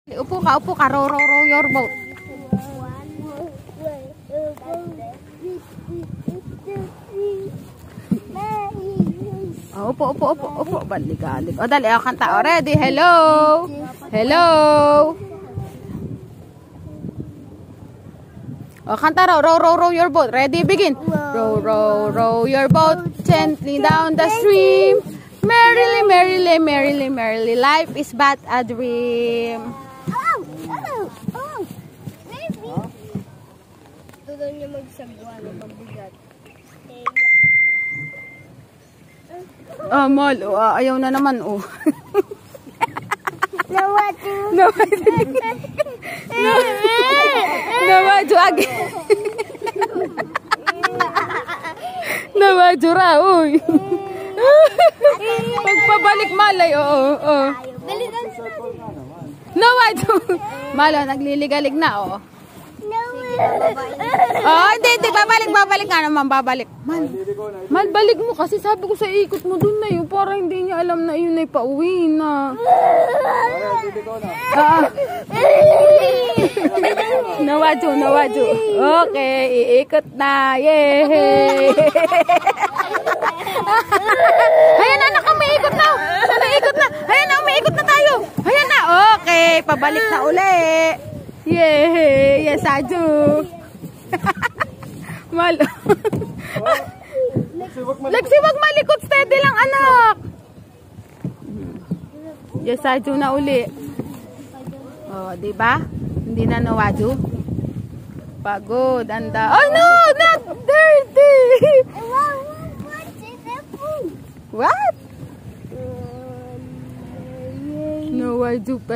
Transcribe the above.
Upo ka, row your boat. Upo. Balik. O, dali, ako kanta. O, ready? Hello! O, kanta row your boat. Ready? Begin. Row your boat gently down the stream. Merrily, life is but a dream. Baby. Doon niya magsagwa ng pagbigat. Mal, ayaw na naman, Nawaju again. Nawaju ra, uy. Pagpabalik malay, Nawaju. Malo, nagliligalig na, hindi, babalik nga naman, babalik. Mal, balik mo kasi sabi ko sa ikot mo dun na yun, para hindi niya alam na yun ay pauwi na. Nawaju. Okay, iikot na, yay! Ayan na, umiikot na. Ayan na, umiikot na tayo. Ayan na, okay, pabalik na uli. Yay! Yes, Aju! Malo. Lexi, wag malikot. Steady lang, anak. Yes, Aju na uli. Diba? Hindi na nawaju. Pagod. Anda. Oh, no! Not dirty! What? Nawaju pa.